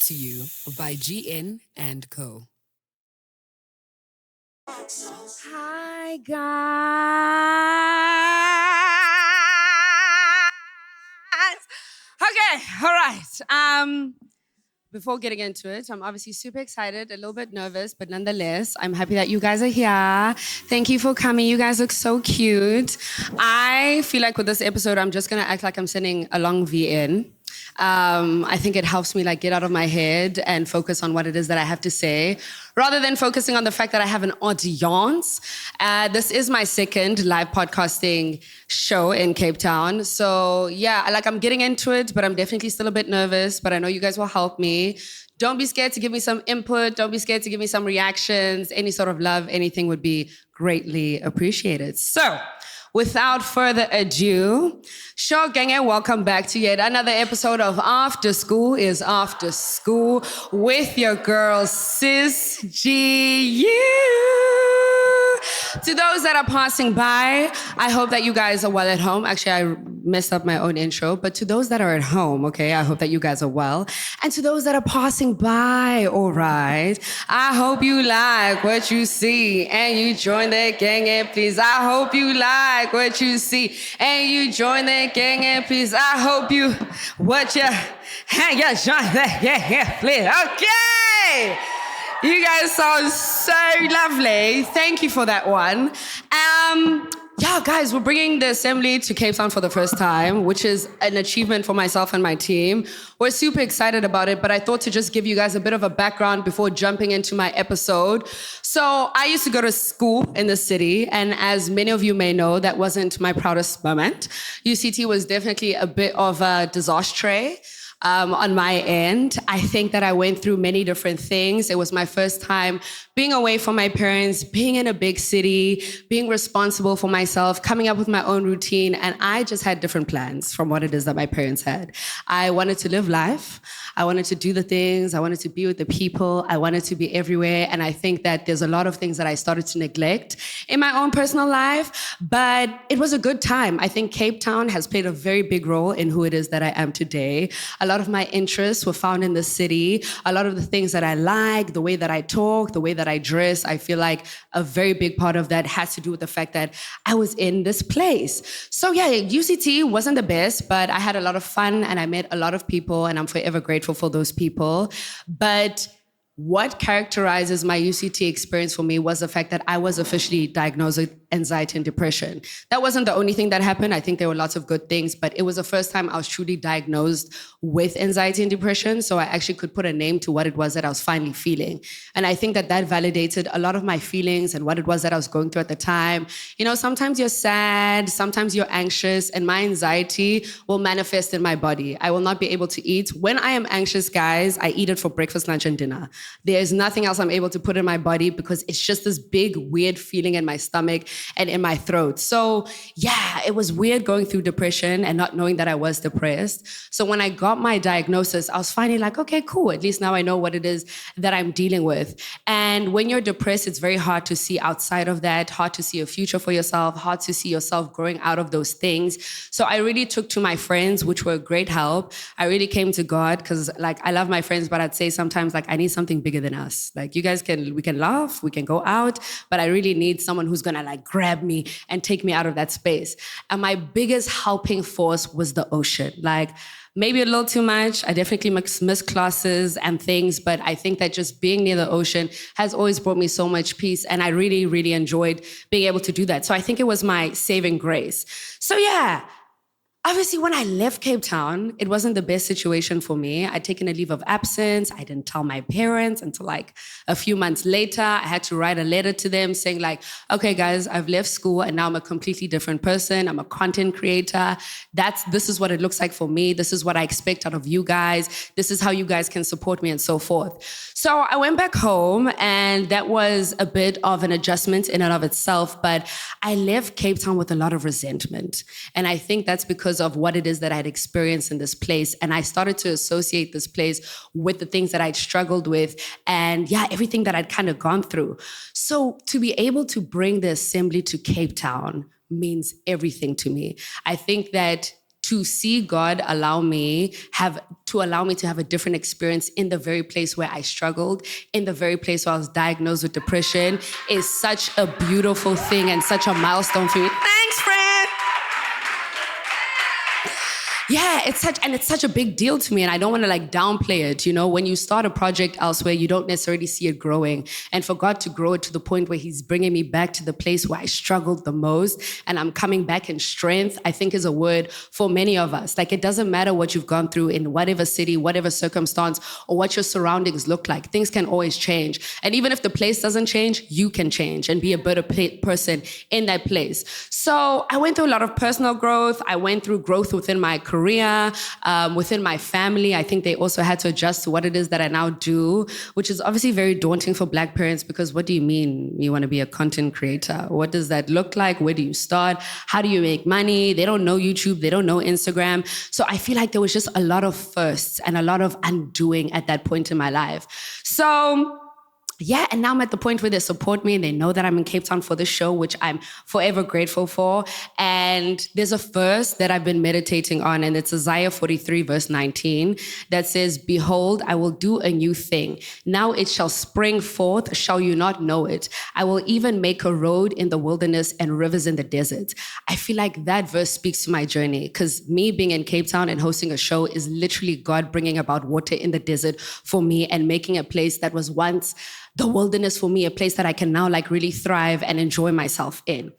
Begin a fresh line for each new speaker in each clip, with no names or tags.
to you by GN and Co.
Hi, guys. Okay, all right. Before getting into it, I'm obviously super excited, a little bit nervous, but nonetheless, I'm happy that you guys are here. Thank you for coming. You guys look so cute. I feel like with this episode, I'm just gonna act like I'm sending a long VN. I think it helps me get out of my head and focus on what it is that I have to say, rather than focusing on the fact that I have an audience. This is my second live podcasting show in Cape Town. So yeah, I'm getting into it, but I'm definitely still a bit nervous, but I know you guys will help me. Don't be scared to give me some input. Don't be scared to give me some reactions. Any sort of love, anything would be greatly appreciated. So, without further ado, Genge, welcome back to yet another episode of After School is After School with your girl, Sis G.U. To those that are passing by, I hope that you guys are well at home. Actually, I messed up my own intro, but to those that are at home, okay, I hope that you guys are well. And to those that are passing by, all right, I hope you like what you see and you join the gang, please. I hope you like what you see and you join the gang, please. I hope you what you and you join the gang, please. Okay. You guys sound so lovely. Thank you for that one. Yeah, guys, we're bringing the assembly to Cape Town for the first time, which is an achievement for myself and my team. We're super excited about it, but I thought to just give you guys a bit of a background before jumping into my episode. So I used to go to school in the city, and as many of you may know, that wasn't my proudest moment. UCT was definitely a bit of a disaster. On my end, I think that I went through many different things. It was my first time being away from my parents, being in a big city, being responsible for myself, coming up with my own routine. And I just had different plans from what it is that my parents had. I wanted to live life. I wanted to do the things. I wanted to be with the people. I wanted to be everywhere. And I think that there's a lot of things that I started to neglect in my own personal life, but it was a good time. I think Cape Town has played a very big role in who it is that I am today. A lot of my interests were found in the city. A lot of the things that I like, the way that I talk, the way that I dress, I feel like a very big part of that has to do with the fact that I was in this place. So yeah, UCT wasn't the best, but I had a lot of fun and I met a lot of people and I'm forever grateful for those people. But what characterizes my UCT experience for me was the fact that I was officially diagnosed with anxiety and depression. That wasn't the only thing that happened. I think there were lots of good things, but it was the first time I was truly diagnosed with anxiety and depression. So I actually could put a name to what it was that I was finally feeling. And I think that that validated a lot of my feelings and what it was that I was going through at the time. You know, sometimes you're sad, sometimes you're anxious, and my anxiety will manifest in my body. I will not be able to eat. When I am anxious, guys, I eat it for breakfast, lunch, and dinner. There's nothing else I'm able to put in my body because it's just this big, weird feeling in my stomach and in my throat. So yeah, it was weird going through depression and not knowing that I was depressed. So when I got my diagnosis, I was finally like, okay, cool. At least now I know what it is that I'm dealing with. And when you're depressed, it's very hard to see outside of that, hard to see a future for yourself, hard to see yourself growing out of those things. So I really took to my friends, which were a great help. I really came to God because I love my friends, but I'd say sometimes I need something bigger than us. We can laugh, we can go out, but I really need someone who's gonna grab me and take me out of that space. And my biggest helping force was the ocean. Maybe a little too much. I definitely miss classes and things, but I think that just being near the ocean has always brought me so much peace. And I really, really enjoyed being able to do that. So I think it was my saving grace. So yeah, obviously, when I left Cape Town, it wasn't the best situation for me. I'd taken a leave of absence. I didn't tell my parents until a few months later. I had to write a letter to them saying okay, guys, I've left school and now I'm a completely different person. I'm a content creator. This is what it looks like for me. This is what I expect out of you guys. This is how you guys can support me and so forth. So I went back home and that was a bit of an adjustment in and of itself, but I left Cape Town with a lot of resentment. And I think that's because of what it is that I had experienced in this place. And I started to associate this place with the things that I'd struggled with and everything that I'd kind of gone through. So to be able to bring the assembly to Cape Town means everything to me. I think that to see God allow me to have a different experience in the very place where I struggled, in the very place where I was diagnosed with depression, is such a beautiful thing and such a milestone for me. Thanks, friend. Yeah, it's such a big deal to me, and I don't want to like downplay it. You know, when you start a project elsewhere, you don't necessarily see it growing. And for God to grow it to the point where he's bringing me back to the place where I struggled the most and I'm coming back in strength, I think is a word for many of us. Like, it doesn't matter what you've gone through in whatever city, whatever circumstance, or what your surroundings look like. Things can always change. And even if the place doesn't change, you can change and be a better person in that place. So I went through a lot of personal growth. I went through growth within my career, within my family. I think they also had to adjust to what it is that I now do, which is obviously very daunting for Black parents, because what do you mean you want to be a content creator? What does that look like? Where do you start? How do you make money? They don't know YouTube. They don't know Instagram. So I feel like there was just a lot of firsts and a lot of undoing at that point in my life. So yeah, and now I'm at the point where they support me and they know that I'm in Cape Town for the show, which I'm forever grateful for. And there's a verse that I've been meditating on, and it's Isaiah 43, verse 19, that says, "Behold, I will do a new thing. Now it shall spring forth. Shall you not know it? I will even make a road in the wilderness and rivers in the desert." I feel like that verse speaks to my journey, because me being in Cape Town and hosting a show is literally God bringing about water in the desert for me and making a place that was once the wilderness for me, a place that I can now like really thrive and enjoy myself in.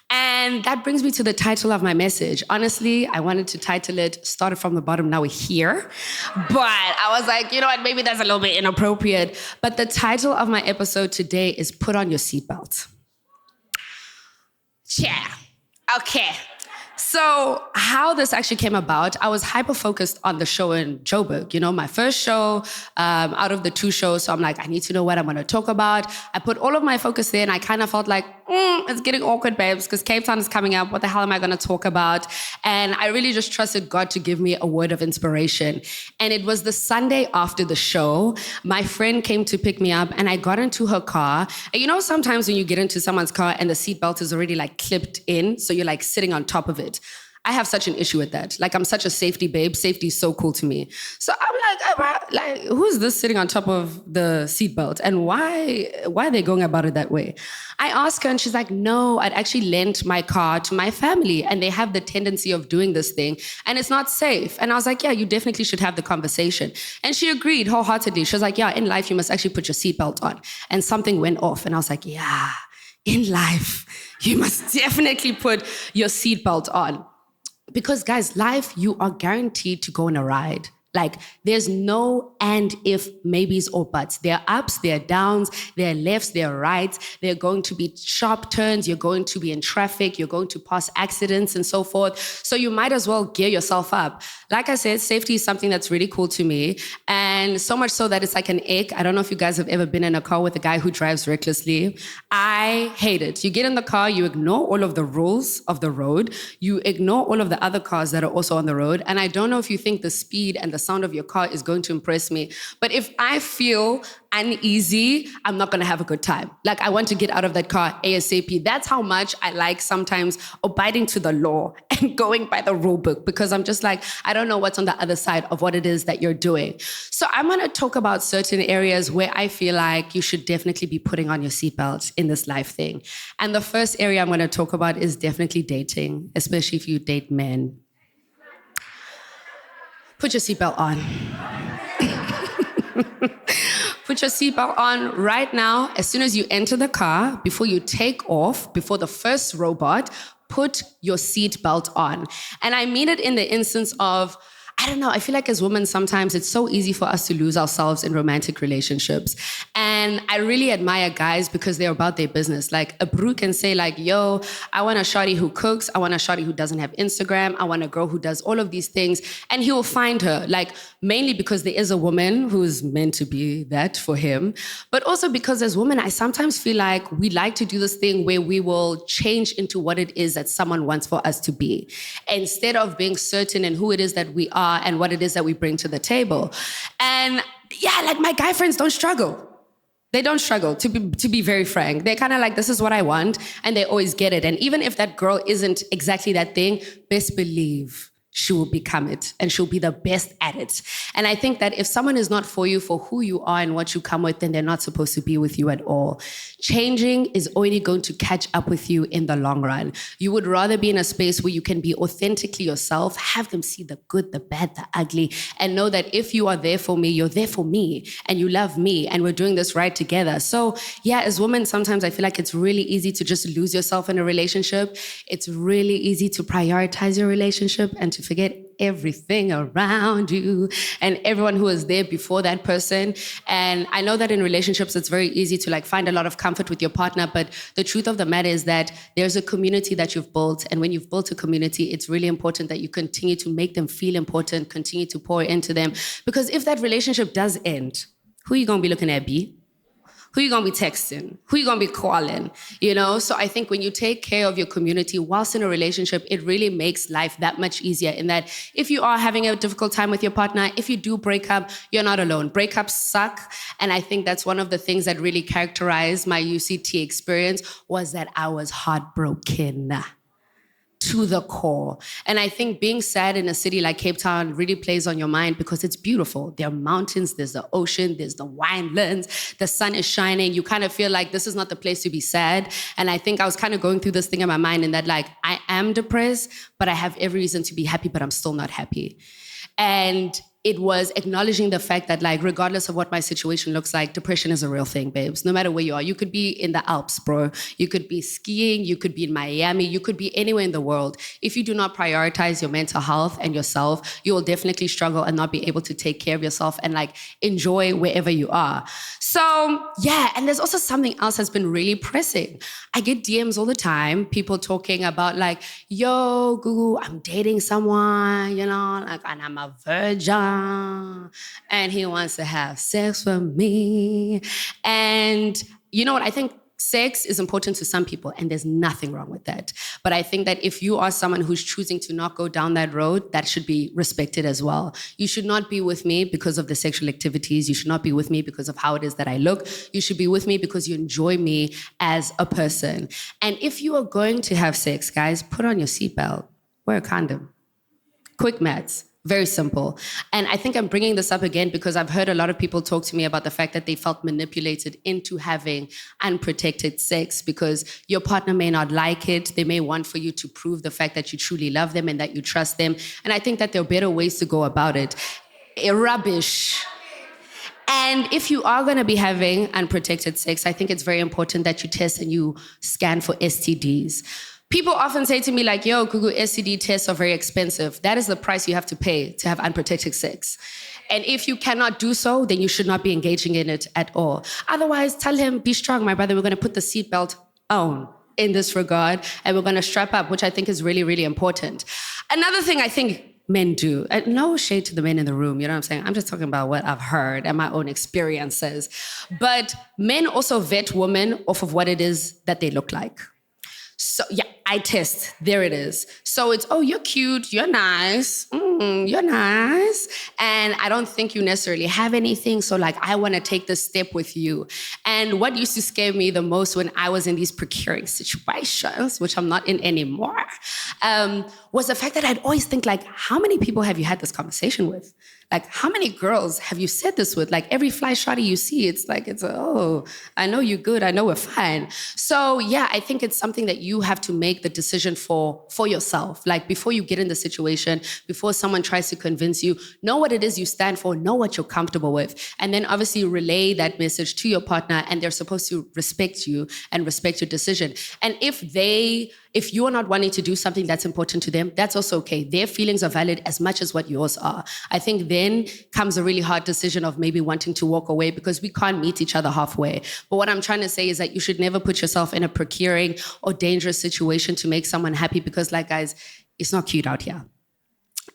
And that brings me to the title of my message. Honestly, I wanted to title it "Started from the Bottom, Now We're Here." But I was like, you know what, maybe that's a little bit inappropriate. But the title of my episode today is "Put on Your Seatbelt." Yeah, okay. So how this actually came about, I was hyper-focused on the show in Joburg, you know, my first show out of the two shows. So I'm like, I need to know what I'm going to talk about. I put all of my focus there, and I kind of felt like, it's getting awkward, babes, because Cape Town is coming up. What the hell am I going to talk about? And I really just trusted God to give me a word of inspiration. And it was the Sunday after the show. My friend came to pick me up, and I got into her car. And you know, sometimes when you get into someone's car and the seatbelt is already like clipped in, so you're like sitting on top of it. I have such an issue with that. Like, I'm such a safety babe. Safety is so cool to me. So I'm like, who's this sitting on top of the seatbelt? And why are they going about it that way? I asked her, and she's like, no, I'd actually lent my car to my family, and they have the tendency of doing this thing, and it's not safe. And I was like, yeah, you definitely should have the conversation. And she agreed wholeheartedly. She was like, yeah, in life, you must actually put your seatbelt on. And something went off. And I was like, yeah, in life, you must definitely put your seatbelt on. Because guys, life, you are guaranteed to go on a ride. Like, there's no and, if, maybes, or buts. There are ups, there are downs, there are lefts, there are rights. There are going to be sharp turns. You're going to be in traffic. You're going to pass accidents and so forth. So you might as well gear yourself up. Like I said, safety is something that's really cool to me. And so much so that it's like an ick. I don't know if you guys have ever been in a car with a guy who drives recklessly. I hate it. You get in the car, you ignore all of the rules of the road. You ignore all of the other cars that are also on the road. And I don't know if you think the speed and the sound of your car is going to impress me. But if I feel uneasy, I'm not going to have a good time. Like, I want to get out of that car ASAP. That's how much I like sometimes abiding to the law and going by the rule book, because I'm just like, I don't know what's on the other side of what it is that you're doing. So I'm going to talk about certain areas where I feel like you should definitely be putting on your seatbelts in this life thing. And the first area I'm going to talk about is definitely dating, especially if you date men. Put your seatbelt on. Put your seatbelt on right now. As soon as you enter the car, before you take off, before the first robot, put your seatbelt on. And I mean it in the instance of, I don't know, I feel like as women, sometimes it's so easy for us to lose ourselves in romantic relationships. And I really admire guys because they're about their business. Like, a bro can say like, yo, I want a shawty who cooks. I want a shawty who doesn't have Instagram. I want a girl who does all of these things. And he will find her, like, mainly because there is a woman who's meant to be that for him. But also because as women, I sometimes feel like we like to do this thing where we will change into what it is that someone wants for us to be, instead of being certain in who it is that we are and what it is that we bring to the table. And yeah, like, my guy friends don't struggle. They don't struggle, to be very frank. They're kind of like, this is what I want, and they always get it. And even if that girl isn't exactly that thing, best believe she will become it and she'll be the best at it. And I think that if someone is not for you for who you are and what you come with, then they're not supposed to be with you at all. Changing is only going to catch up with you in the long run. You would rather be in a space where you can be authentically yourself, have them see the good, the bad, the ugly, and know that if you are there for me, you're there for me and you love me and we're doing this right together. So yeah, as women, sometimes I feel like it's really easy to just lose yourself in a relationship. It's really easy to prioritize your relationship and to forget everything around you and everyone who was there before that person. And I know that in relationships, it's very easy to like find a lot of comfort with your partner. But the truth of the matter is that there's a community that you've built. And when you've built a community, it's really important that you continue to make them feel important, continue to pour into them. Because if that relationship does end, who are you going to be looking at, B? Who you gonna be texting? Who you gonna be calling? You know? So I think when you take care of your community whilst in a relationship, it really makes life that much easier in that if you are having a difficult time with your partner, if you do break up, you're not alone. Breakups suck. And I think that's one of the things that really characterized my UCT experience was that I was heartbroken to the core. And I think being sad in a city like Cape Town really plays on your mind because it's beautiful. There are mountains, there's the ocean, there's the winelands, the sun is shining. You kind of feel like this is not the place to be sad. And I think I was kind of going through this thing in my mind in that like, I am depressed, but I have every reason to be happy, but I'm still not happy. And it was acknowledging the fact that like, regardless of what my situation looks like, depression is a real thing, babes. No matter where you are, you could be in the Alps, bro. You could be skiing, you could be in Miami, you could be anywhere in the world. If you do not prioritize your mental health and yourself, you will definitely struggle and not be able to take care of yourself and like enjoy wherever you are. So yeah, and there's also something else that's been really pressing. I get DMs all the time, people talking about like, yo, Gugu, I'm dating someone, you know, like, and I'm a virgin. And he wants to have sex with me. And you know what? I think sex is important to some people, and there's nothing wrong with that. But I think that if you are someone who's choosing to not go down that road, that should be respected as well. You should not be with me because of the sexual activities. You should not be with me because of how it is that I look. You should be with me because you enjoy me as a person. And if you are going to have sex, guys, put on your seatbelt, wear a condom. Quick maths. Very simple. And I think I'm bringing this up again because I've heard a lot of people talk to me about the fact that they felt manipulated into having unprotected sex because your partner may not like it. They may want for you to prove the fact that you truly love them and that you trust them. And I think that there are better ways to go about it. Rubbish. And if you are going to be having unprotected sex, I think it's very important that you test and you scan for STDs. People often say to me like, yo, Gugu, STD tests are very expensive. That is the price you have to pay to have unprotected sex. And if you cannot do so, then you should not be engaging in it at all. Otherwise, tell him, be strong, my brother. We're going to put the seatbelt on in this regard, and we're going to strap up, which I think is really, really important. Another thing I think men do, and no shade to the men in the room, you know what I'm saying? I'm just talking about what I've heard and my own experiences. But men also vet women off of what it is that they look like. So yeah, I test. There it is. So it's, oh, you're cute. You're nice. You're nice. And I don't think you necessarily have anything. So like, I want to take this step with you. And what used to scare me the most when I was in these procuring situations, which I'm not in anymore, was the fact that I'd always think like, how many people have you had this conversation with? Like, how many girls have you said this with? Like, every fly shotty you see, it's like, oh, I know you're good. I know we're fine. So, yeah, I think it's something that you have to make the decision for yourself. Like, before you get in the situation, before someone tries to convince you, know what it is you stand for, know what you're comfortable with. And then obviously relay that message to your partner, and they're supposed to respect you and respect your decision. And if you are not wanting to do something that's important to them, that's also okay. Their feelings are valid as much as what yours are. I think then comes a really hard decision of maybe wanting to walk away because we can't meet each other halfway. But what I'm trying to say is that you should never put yourself in a procuring or dangerous situation to make someone happy because, like, guys, it's not cute out here.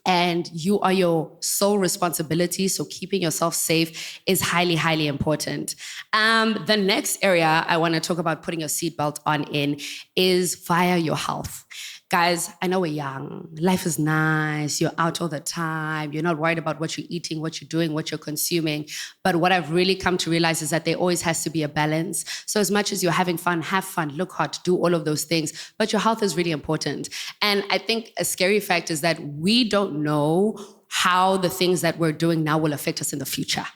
And you are your sole responsibility. So keeping yourself safe is highly, highly important. The next area I want to talk about putting your seatbelt on in is via your health. Guys, I know we're young. Life is nice. You're out all the time. You're not worried about what you're eating, what you're doing, what you're consuming. But what I've really come to realize is that there always has to be a balance. So as much as you're having fun, have fun, look hot, do all of those things. But your health is really important. And I think a scary fact is that we don't know how the things that we're doing now will affect us in the future.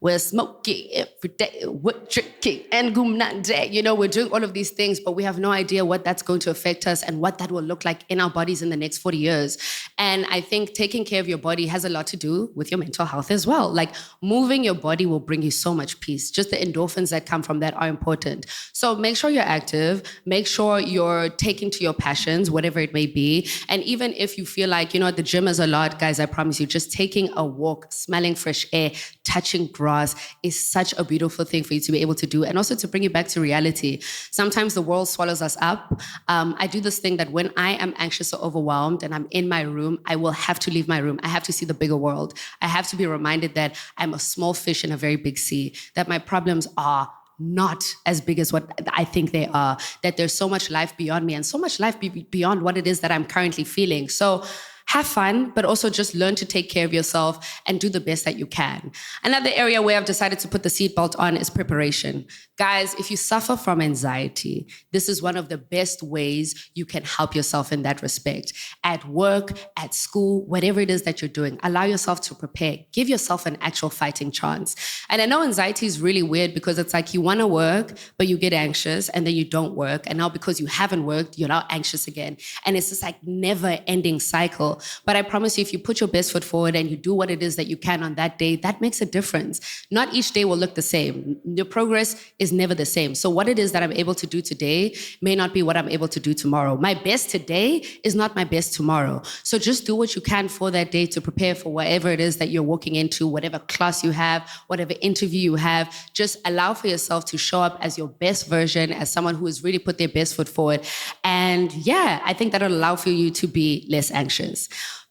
We're smoking every day, we're drinking and gumnande. We're doing all of these things, but we have no idea what that's going to affect us and what that will look like in our bodies in the next 40 years. And I think taking care of your body has a lot to do with your mental health as well. Like moving your body will bring you so much peace. Just the endorphins that come from that are important. So make sure you're active. Make sure you're taking to your passions, whatever it may be. And even if you feel like, the gym is a lot, guys, I promise you, just taking a walk, smelling fresh air, touching grass is such a beautiful thing for you to be able to do, and also to bring you back to reality. Sometimes the world swallows us up. I do this thing that when I am anxious or overwhelmed and I'm in my room, I will have to leave my room. I have to see the bigger world. I have to be reminded that I'm a small fish in a very big sea, that my problems are not as big as what I think they are, that there's so much life beyond me and so much life beyond what it is that I'm currently feeling. So have fun, but also just learn to take care of yourself and do the best that you can. Another area where I've decided to put the seatbelt on is preparation. Guys, if you suffer from anxiety, this is one of the best ways you can help yourself in that respect. At work, at school, whatever it is that you're doing, allow yourself to prepare. Give yourself an actual fighting chance. And I know anxiety is really weird because it's like you want to work, but you get anxious and then you don't work. And now because you haven't worked, you're now anxious again. And it's this like never-ending cycle. But I promise you, if you put your best foot forward and you do what it is that you can on that day, that makes a difference. Not each day will look the same. Your progress is never the same. So what it is that I'm able to do today may not be what I'm able to do tomorrow. My best today is not my best tomorrow. So just do what you can for that day to prepare for whatever it is that you're walking into, whatever class you have, whatever interview you have. Just allow for yourself to show up as your best version, as someone who has really put their best foot forward. And yeah, I think that'll allow for you to be less anxious.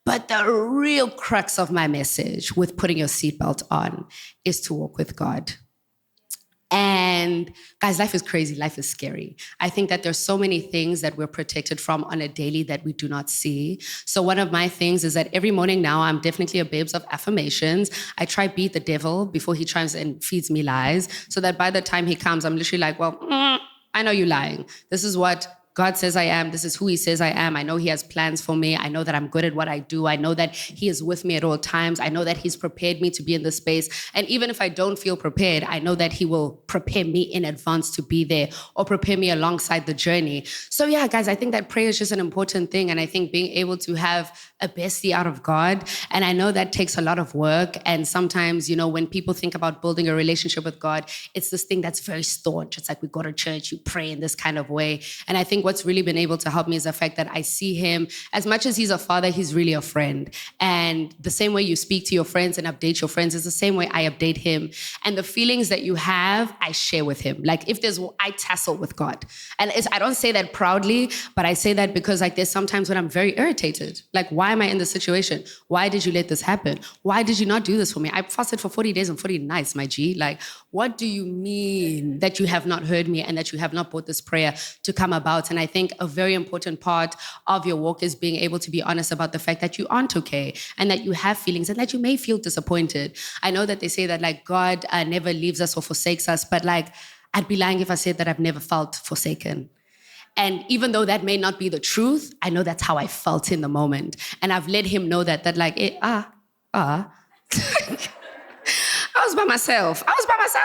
But the real crux of my message with putting your seatbelt on is to walk with God. And guys, life is crazy. Life is scary. I think that there's so many things that we're protected from on a daily that we do not see. So one of my things is that every morning now, I'm definitely a babes of affirmations. I try beat the devil before he tries and feeds me lies, so that by the time he comes, I'm literally like, well, I know you're lying. This is what God says I am. This is who he says I am. I know he has plans for me. I know that I'm good at what I do. I know that he is with me at all times. I know that he's prepared me to be in this space. And even if I don't feel prepared, I know that he will prepare me in advance to be there or prepare me alongside the journey. So yeah, guys, I think that prayer is just an important thing. And I think being able to have a bestie out of God, and I know that takes a lot of work. And sometimes, when people think about building a relationship with God, it's this thing that's very staunch. It's like we go to church, you pray in this kind of way. And I think what's really been able to help me is the fact that I see him, as much as he's a father, he's really a friend. And the same way you speak to your friends and update your friends is the same way I update him. And the feelings that you have, I share with him. Like I tussle with God. And I don't say that proudly, but I say that because there's sometimes when I'm very irritated. Like, why am I in this situation? Why did you let this happen? Why did you not do this for me? I fasted for 40 days and 40 nights, my G. Like, what do you mean that you have not heard me and that you have not brought this prayer to come about? And I think a very important part of your walk is being able to be honest about the fact that you aren't okay and that you have feelings and that you may feel disappointed. I know that they say that God never leaves us or forsakes us, but I'd be lying if I said that I've never felt forsaken. And even though that may not be the truth, I know that's how I felt in the moment. And I've let him know that I was by myself,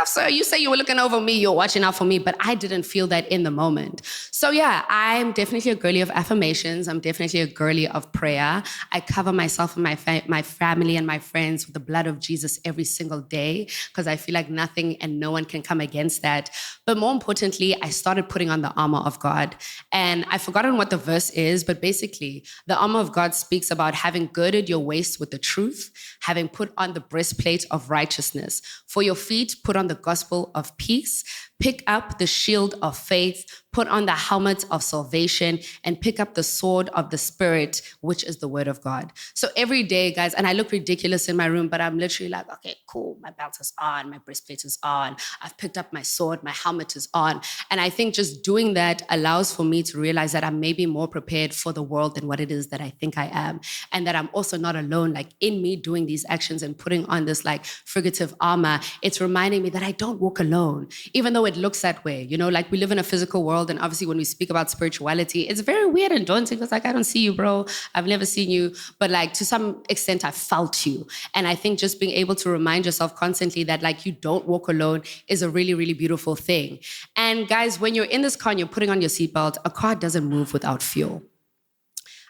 sir. You say you were looking over me, you're watching out for me, but I didn't feel that in the moment. So yeah, I'm definitely a girly of affirmations. I'm definitely a girly of prayer. I cover myself and my family and my friends with the blood of Jesus every single day because I feel like nothing and no one can come against that. But more importantly, I started putting on the armor of God. And I've forgotten what the verse is, but basically the armor of God speaks about having girded your waist with the truth, having put on the breastplate of righteousness. For your feet, put on the gospel of peace. Pick up the shield of faith, put on the helmet of salvation, and pick up the sword of the Spirit, which is the word of God. So every day, guys, and I look ridiculous in my room, but I'm literally like, okay, cool, my belt is on, my breastplate is on, I've picked up my sword, my helmet is on. And I think just doing that allows for me to realize that I'm maybe more prepared for the world than what it is that I think I am. And that I'm also not alone, like in me doing these actions and putting on this like frigative armor, it's reminding me that I don't walk alone, even though it looks that way. You know, like we live in a physical world, and obviously when we speak about spirituality, it's very weird and daunting. It's like, I don't see you, bro. I've never seen you. But like to some extent, I felt you. And I think just being able to remind yourself constantly that like you don't walk alone is a really, really beautiful thing. And guys, when you're in this car and you're putting on your seatbelt, a car doesn't move without fuel.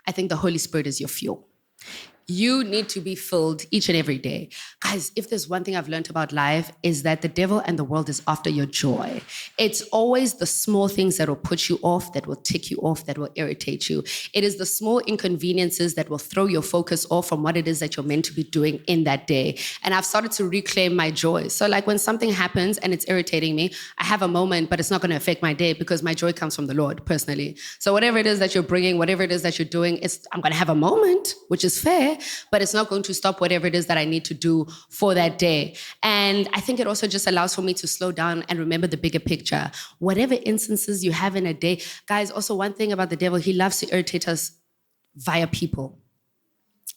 I think the Holy Spirit is your fuel. You need to be filled each and every day. Guys, if there's one thing I've learned about life is that the devil and the world is after your joy. It's always the small things that will put you off, that will tick you off, that will irritate you. It is the small inconveniences that will throw your focus off from what it is that you're meant to be doing in that day. And I've started to reclaim my joy. So like when something happens and it's irritating me, I have a moment, but it's not going to affect my day because my joy comes from the Lord personally. So whatever it is that you're bringing, whatever it is that you're doing, I'm going to have a moment, which is fair, but it's not going to stop whatever it is that I need to do for that day. And I think it also just allows for me to slow down and remember the bigger picture. Whatever instances you have in a day, guys, also one thing about the devil, he loves to irritate us via people.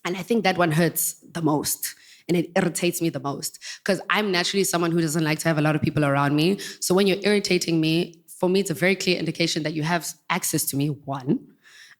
And I think that one hurts the most. And it irritates me the most because I'm naturally someone who doesn't like to have a lot of people around me. So when you're irritating me, for me, it's a very clear indication that you have access to me, one,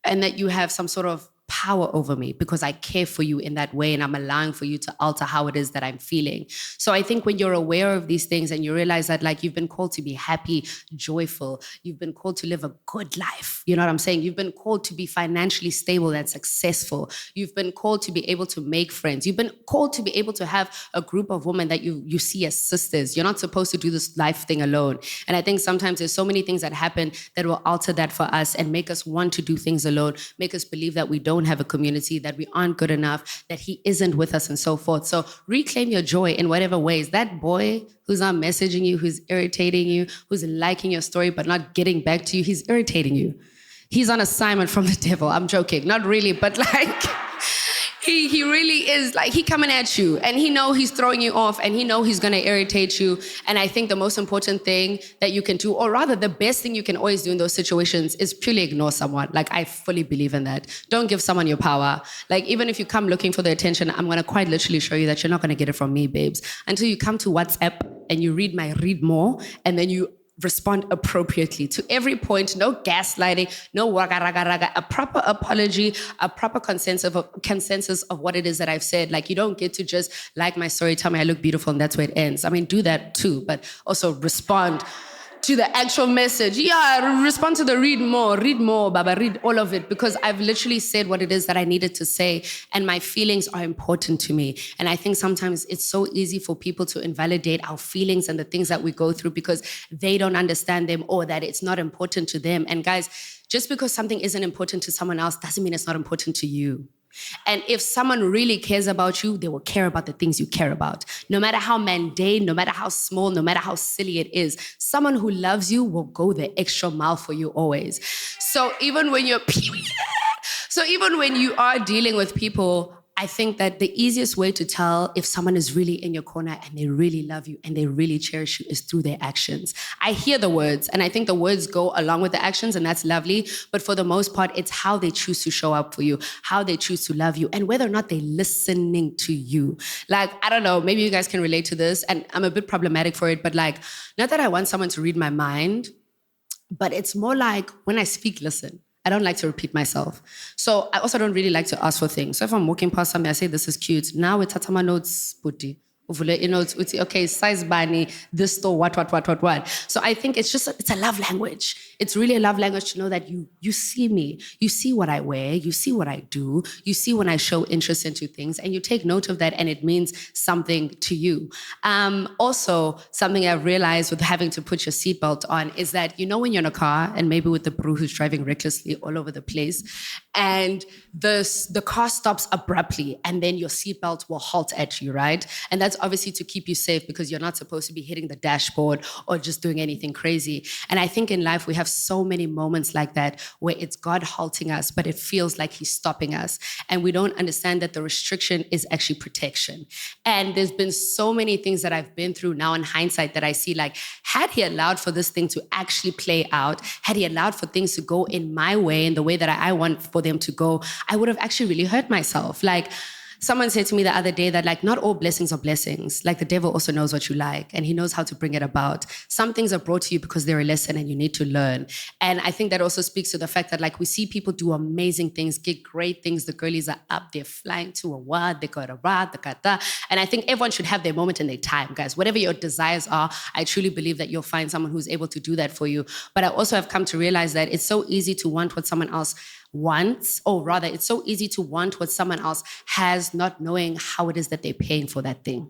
and that you have some sort of power over me because I care for you in that way and I'm allowing for you to alter how it is that I'm feeling. So I think when you're aware of these things and you realize that like you've been called to be happy, joyful, you've been called to live a good life. You know what I'm saying? You've been called to be financially stable and successful. You've been called to be able to make friends. You've been called to be able to have a group of women that you see as sisters. You're not supposed to do this life thing alone. And I think sometimes there's so many things that happen that will alter that for us and make us want to do things alone, make us believe that we don't have a community, that we aren't good enough, that he isn't with us and so forth. So reclaim your joy in whatever ways. That boy who's not messaging you, who's irritating you, who's liking your story but not getting back to you, he's irritating you. He's on assignment from the devil. I'm joking. Not really, but like... He really is like, he coming at you and he know he's throwing you off and he know he's going to irritate you. And I think the most important thing that you can do, or rather the best thing you can always do in those situations is purely ignore someone. Like I fully believe in that. Don't give someone your power. Like even if you come looking for the attention, I'm going to quite literally show you that you're not going to get it from me, babes, until you come to WhatsApp and you read my read more and then you respond appropriately to every point. No gaslighting, no waga raga raga, a proper apology, a proper consensus of what it is that I've said. Like you don't get to just like my story, tell me I look beautiful and that's where it ends. I mean, do that too, but also respond to the actual message. Yeah, respond to the read more, Baba, read all of it, because I've literally said what it is that I needed to say, and my feelings are important to me. And I think sometimes it's so easy for people to invalidate our feelings and the things that we go through because they don't understand them or that it's not important to them. And guys, just because something isn't important to someone else doesn't mean it's not important to you. And if someone really cares about you, they will care about the things you care about. No matter how mundane, no matter how small, no matter how silly it is, someone who loves you will go the extra mile for you always. So even when you are dealing with people, I think that the easiest way to tell if someone is really in your corner and they really love you and they really cherish you is through their actions. I hear the words, and I think the words go along with the actions, and that's lovely. But for the most part, it's how they choose to show up for you, how they choose to love you, and whether or not they're listening to you. Like, I don't know, maybe you guys can relate to this, and I'm a bit problematic for it, but like, not that I want someone to read my mind, but it's more like when I speak, listen. I don't like to repeat myself. So I also don't really like to ask for things. So if I'm walking past something, I say, this is cute. Now it's Tatama notes, Puti. Okay, size bani, this store, what. So I think it's a love language. It's really a love language to know that you see me, you see what I wear, you see what I do, you see when I show interest into things, and you take note of that, and it means something to you. Also, something I've realized with having to put your seatbelt on is that, you know, when you're in a car, and maybe with the bro who's driving recklessly all over the place, and the car stops abruptly, and then your seatbelt will halt at you, right? And that's obviously to keep you safe because you're not supposed to be hitting the dashboard or just doing anything crazy. And I think in life we have so many moments like that where it's God halting us, but it feels like he's stopping us. And we don't understand that the restriction is actually protection. And there's been so many things that I've been through now in hindsight that I see like, had he allowed for this thing to actually play out, had he allowed for things to go in my way, in the way that I want for them to go, I would have actually really hurt myself. Like, someone said to me the other day that like not all blessings are blessings. Like the devil also knows what you like and he knows how to bring it about. Some things are brought to you because they're a lesson and you need to learn. And I think that also speaks to the fact that like we see people do amazing things, get great things. The girlies are up, they're flying to a wad, they got a rad, they got that. And I think everyone should have their moment and their time, guys. Whatever your desires are, I truly believe that you'll find someone who's able to do that for you. But I also have come to realize that it's so easy to want what someone else wants, or rather, it's so easy to want what someone else has, not knowing how it is that they're paying for that thing.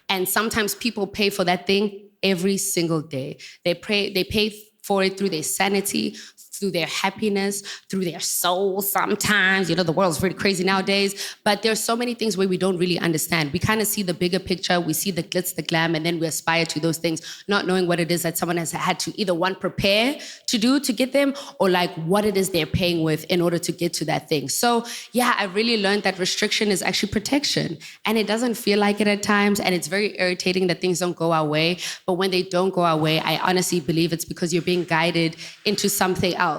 And sometimes people pay for that thing every single day. They pay for it through their sanity, through their happiness, through their soul sometimes. You know, the world's really crazy nowadays, but there's so many things where we don't really understand. We kind of see the bigger picture, we see the glitz, the glam, and then we aspire to those things, not knowing what it is that someone has had to either one, prepare to do to get them, or like what it is they're paying with in order to get to that thing. So yeah, I really learned that restriction is actually protection, and it doesn't feel like it at times, and it's very irritating that things don't go our way. But when they don't go our way, I honestly believe it's because you're being guided into something else.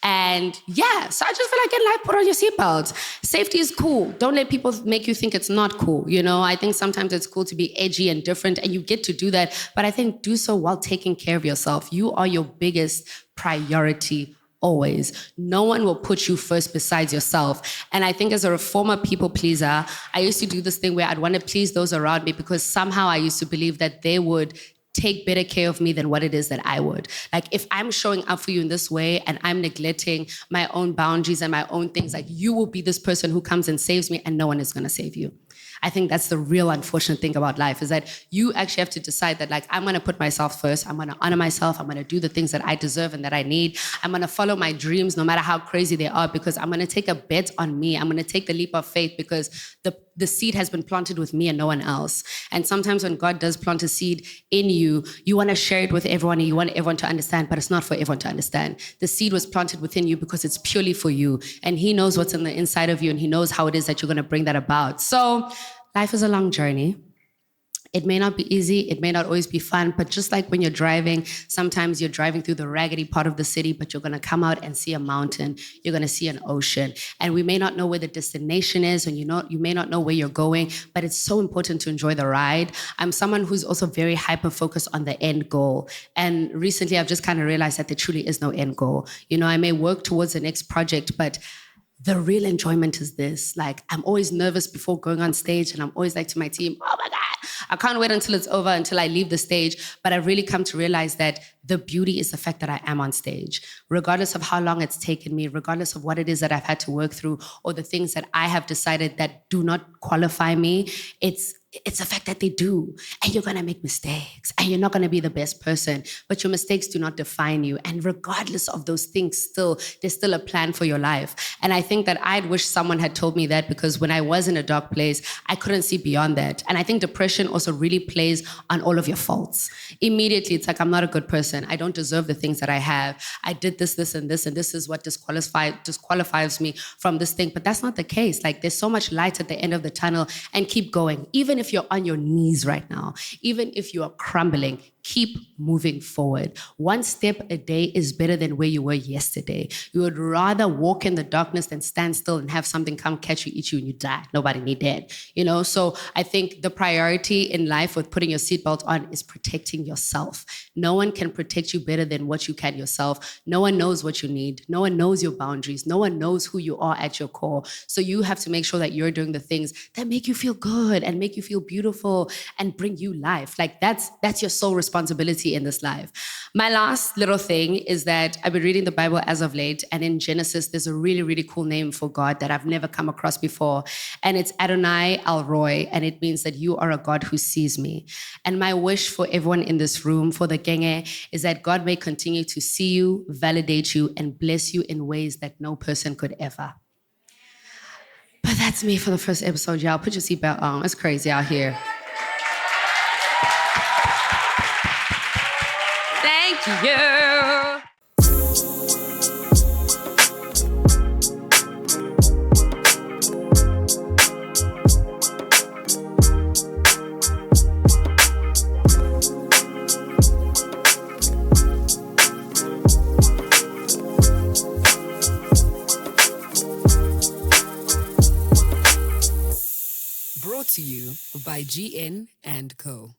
And yeah, so I just feel like in life, put on your seatbelt. Safety is cool. Don't let people make you think it's not cool. You know, I think sometimes it's cool to be edgy and different, and you get to do that. But I think do so while taking care of yourself. You are your biggest priority always. No one will put you first besides yourself. And I think as a former people pleaser, I used to do this thing where I'd want to please those around me because somehow I used to believe that they would take better care of me than what it is that I would. Like if I'm showing up for you in this way and I'm neglecting my own boundaries and my own things, like you will be this person who comes and saves me and no one is going to save you. I think that's the real unfortunate thing about life is that you actually have to decide that like, I'm going to put myself first. I'm going to honor myself. I'm going to do the things that I deserve and that I need. I'm going to follow my dreams no matter how crazy they are because I'm going to take a bet on me. I'm going to take the leap of faith because the seed has been planted with me and no one else. And sometimes when God does plant a seed in you, you want to share it with everyone and you want everyone to understand, but it's not for everyone to understand. The seed was planted within you because it's purely for you. And he knows what's in the inside of you and he knows how it is that you're going to bring that about. So life is a long journey. It may not be easy, it may not always be fun, but just like when you're driving, sometimes you're driving through the raggedy part of the city, but you're gonna come out and see a mountain, you're gonna see an ocean. And we may not know where the destination is, and you may not know where you're going, but it's so important to enjoy the ride. I'm someone who's also very hyper-focused on the end goal. And recently I've just kind of realized that there truly is no end goal. You know, I may work towards the next project, but the real enjoyment is this. Like, I'm always nervous before going on stage, and I'm always like to my team, oh my God, I can't wait until it's over, until I leave the stage. But I've really come to realize that the beauty is the fact that I am on stage. Regardless of how long it's taken me, regardless of what it is that I've had to work through, or the things that I have decided that do not qualify me, it's the fact that they do. And you're going to make mistakes and you're not going to be the best person, but your mistakes do not define you. And regardless of those things, there's still a plan for your life. And I think that I'd wish someone had told me that, because when I was in a dark place, I couldn't see beyond that. And I think depression also really plays on all of your faults. Immediately, it's like, I'm not a good person. I don't deserve the things that I have. I did this, and this is what disqualifies me from this thing. But that's not the case. Like, there's so much light at the end of the tunnel, and keep going. Even if you're on your knees right now, even if you are crumbling, keep moving forward. One step a day is better than where you were yesterday. You would rather walk in the darkness than stand still and have something come catch you, eat you, and you die. Nobody need that, you know? So I think the priority in life with putting your seatbelt on is protecting yourself. No one can protect you better than what you can yourself. No one knows what you need. No one knows your boundaries. No one knows who you are at your core. So you have to make sure that you're doing the things that make you feel good and make you feel beautiful and bring you life. Like that's your sole responsibility in this life. My last little thing is that I've been reading the Bible as of late, and in Genesis, there's a really, really cool name for God that I've never come across before. And it's Adonai El-Roi, and it means that you are a God who sees me. And my wish for everyone in this room, for the Genge, is that God may continue to see you, validate you, and bless you in ways that no person could ever. But that's me for the first episode, y'all. Put your seatbelt on. It's crazy out here. G.U.
Brought to you by GN and Co.